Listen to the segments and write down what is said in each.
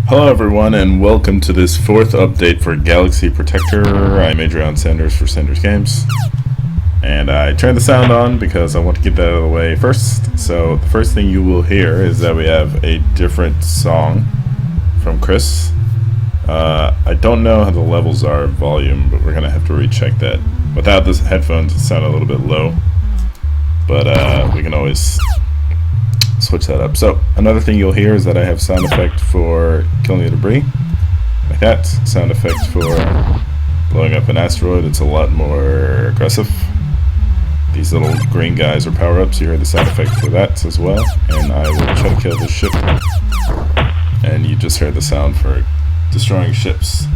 Hello everyone and welcome to this fourth update for Galaxy Protector. I'm Adrian Sanders for Sanders Games. And I turned the sound on because I want to get that out of the way first. So the first thing you will hear is that we have a different song from Chris. I don't know how the levels are of volume, but we're going to have to recheck that. Without this headphones it sounded a little bit low, but we can always switch that up. So another thing you'll hear is that I have sound effect for killing the debris, like that. Sound effect for blowing up an asteroid. It's a lot more aggressive. These little green guys are power-ups. You hear the sound effect for that as well. And I will try to kill this ship. And you just heard the sound for destroying ships.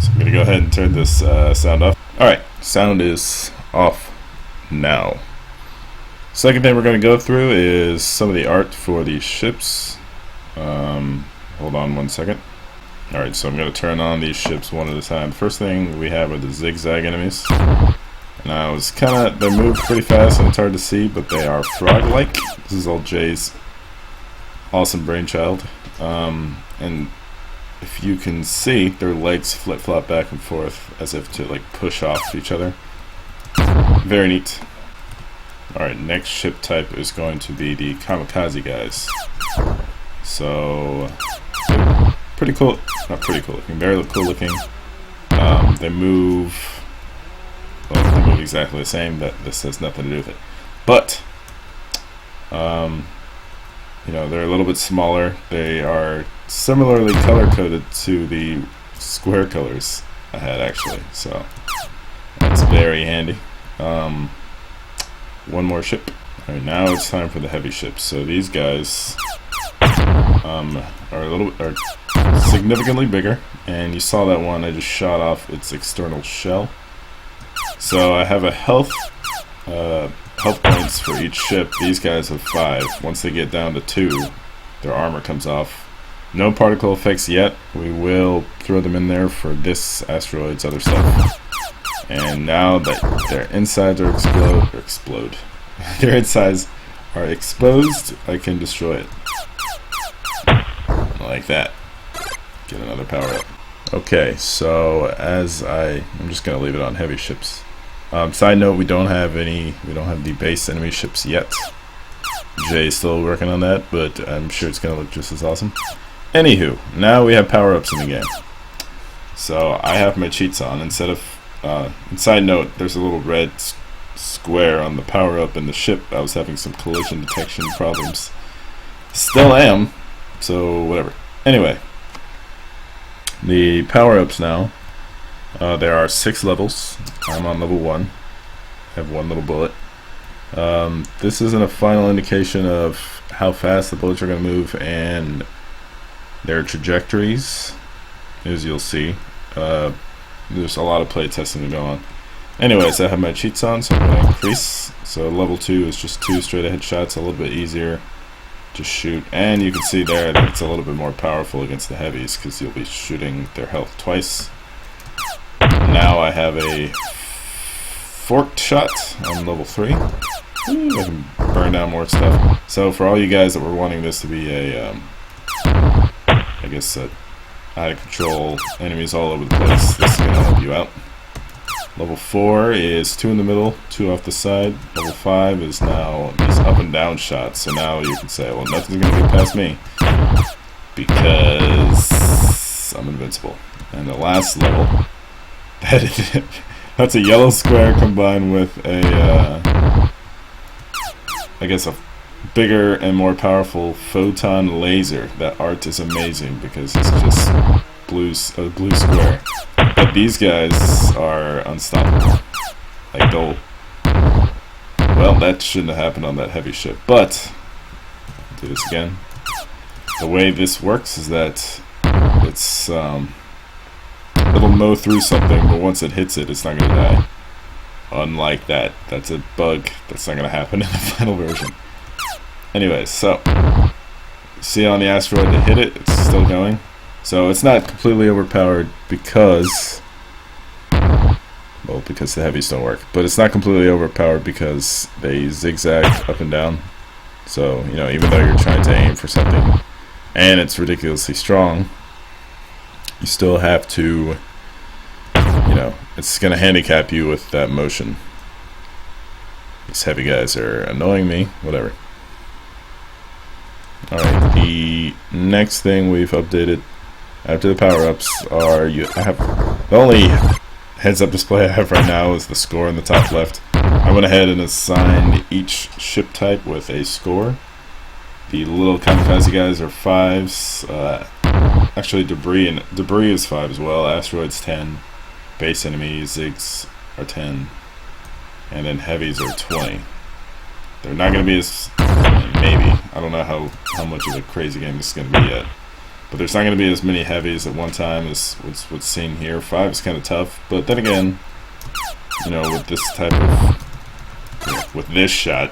So I'm going to go ahead and turn this sound off. Alright, sound is off now. Second thing we're going to go through is some of the art for these ships. Hold on one second. Alright, so I'm going to turn on these ships one at a time. First thing we have are the Zig Zag enemies. Now it's they move pretty fast and it's hard to see, but they are frog-like. This is all Jay's awesome brainchild. And if you can see, their legs flip-flop back and forth as if to like push off each other. Very neat. Alright, next ship type is going to be the Kamikaze guys. So, pretty cool, not pretty cool looking, very cool looking. They move exactly the same, but this has nothing to do with it. But, you know, they're a little bit smaller. They are similarly color-coded to the square colors I had actually, so that's very handy. One more ship. Alright, now it's time for the heavy ships. So these guys are significantly bigger, and you saw that one I just shot off its external shell. So I have a health points for each ship. These guys have 5. Once they get down to 2, their armor comes off. No particle effects yet. We will throw them in there for this asteroid's other stuff. And now that their insides are explode, their insides are exposed, I can destroy it. Like that. Get another power up. Okay, so I'm just gonna leave it on heavy ships. Side note, we don't have the base enemy ships yet. Jay's still working on that, but I'm sure it's gonna look just as awesome. Anywho, now we have power-ups in the game. So I have my cheats on instead of and side note, there's a little red square on the power-up in the ship. I was having some collision detection problems. Still am, so whatever. Anyway, the power-ups now, there are 6 levels. I'm on level 1. I have 1 little bullet. This isn't a final indication of how fast the bullets are going to move and their trajectories, as you'll see. There's a lot of play testing to go on. Anyways, I have my cheats on, so I'm going to increase. So level 2 is just 2 straight ahead shots, a little bit easier to shoot. And you can see there that it's a little bit more powerful against the heavies because you'll be shooting their health twice. Now I have a forked shot on level 3. Ooh, I can burn down more stuff. So for all you guys that were wanting this to be a, I guess out of control enemies all over the place, this is going to help you out. Level 4 is 2 in the middle, 2 off the side. Level 5 is now these up and down shots. So now you can say, well, nothing's going to get past me because I'm invincible. And the last level, that's a yellow square combined with a, I guess a bigger and more powerful photon laser. That art is amazing because it's just a blue square. But these guys are unstoppable. Like well, that shouldn't have happened on that heavy ship. But I'll do this again. The way this works is that it's it'll mow through something, but once it hits it, it's not gonna die. Unlike that, that's a bug. That's not gonna happen in the final version. Anyways, so see on the asteroid to hit it, it's still going. So it's not completely overpowered because the heavies don't work. But it's not completely overpowered because they zigzag up and down. So, you know, even though you're trying to aim for something and it's ridiculously strong, you still have to, it's going to handicap you with that motion. These heavy guys are annoying me, whatever. Alright, the next thing we've updated after the power-ups are, the only heads-up display I have right now is the score in the top left. I went ahead and assigned each ship type with a score. The little Kamikaze guys are 5s. Actually, debris is 5 as well. Asteroids 10. Base enemies, Zigs are 10. And then heavies are 20. They're not going to be as, maybe, I don't know how much of a crazy game this is going to be yet. But there's not going to be as many heavies at one time as what's seen here. 5 is kind of tough, but then again, with this type of, with this shot,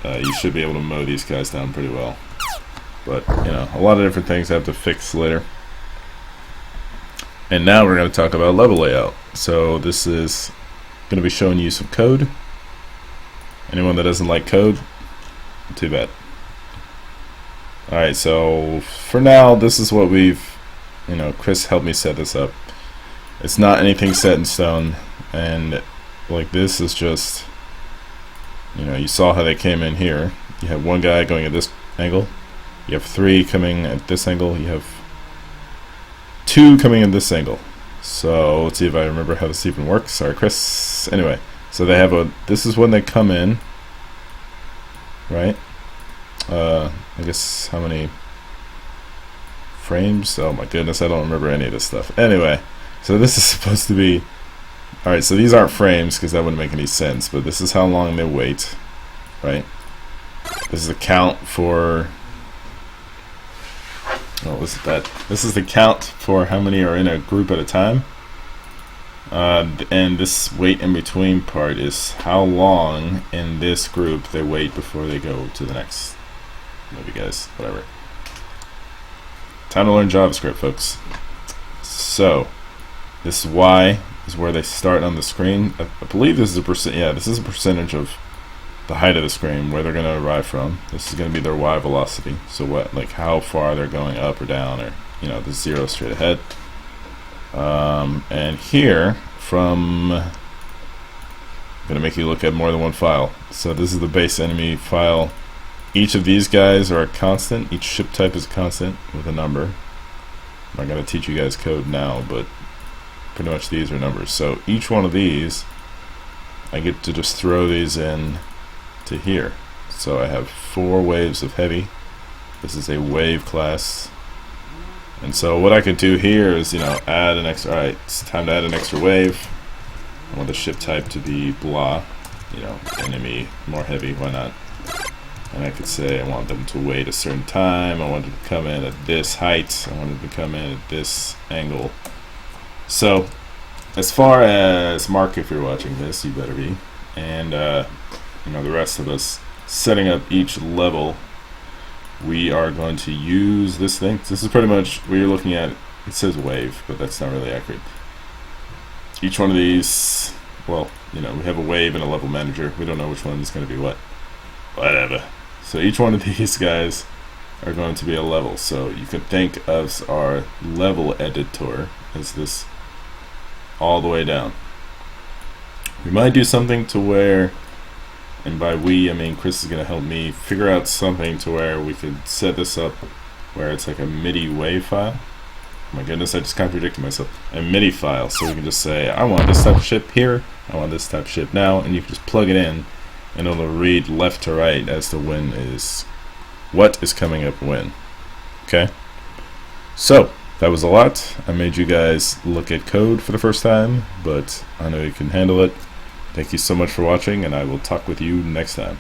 you should be able to mow these guys down pretty well. But, a lot of different things I have to fix later. And now we're going to talk about level layout. So this is going to be showing you some code. Anyone that doesn't like code, too bad. Alright, so for now, this is what we've, Chris helped me set this up. It's not anything set in stone, and like this is just, you saw how they came in here. You have one guy going at this angle, you have 3 coming at this angle, you have 2 coming in this angle. So let's see if I remember how this even works. Sorry, Chris. Anyway, so they have this is when they come in, right? I guess how many frames? Oh my goodness, I don't remember any of this stuff. Anyway, so this is supposed to be, alright, so these aren't frames because that wouldn't make any sense, but this is how long they wait, right? This is the count for, this is the count for how many are in a group at a time. And this wait in between part is how long in this group they wait before they go to the next. Maybe guys, whatever. Time to learn JavaScript, folks. So this is Y is where they start on the screen. I believe this is a percent. Yeah, this is a percentage of the height of the screen where they're going to arrive from. This is going to be their Y velocity. So what, like how far they're going up or down, or the 0 straight ahead. And here from, I'm going to make you look at more than one file. So this is the base enemy file. Each of these guys are a constant. Each ship type is a constant with a number. I'm not going to teach you guys code now, but pretty much these are numbers. So each one of these, I get to just throw these in to here. So I have 4 waves of heavy. This is a wave class. And so what I could do here is, add an extra, alright, it's time to add an extra wave. I want the ship type to be blah, enemy, more heavy, why not? And I could say I want them to wait a certain time, I want them to come in at this height, I want them to come in at this angle. So, as far as Mark, if you're watching this, you better be, and the rest of us, setting up each level, we are going to use this thing. This is pretty much what you're looking at. It says wave, but that's not really accurate. Each one of these, well, we have a wave and a level manager. We don't know which one is going to be what. Whatever. So each one of these guys are going to be a level. So you can think of our level editor as this all the way down. We might do something to where, and by we I mean Chris is going to help me figure out something to where we could set this up where it's like a MIDI wave file. Oh my goodness, I just contradicted myself. A MIDI file, so we can just say I want this type of ship here, I want this type of ship now, and you can just plug it in and it'll read left to right as to what is coming up when. Okay, so that was a lot. I made you guys look at code for the first time, but I know you can handle it. Thank you so much for watching, and I will talk with you next time.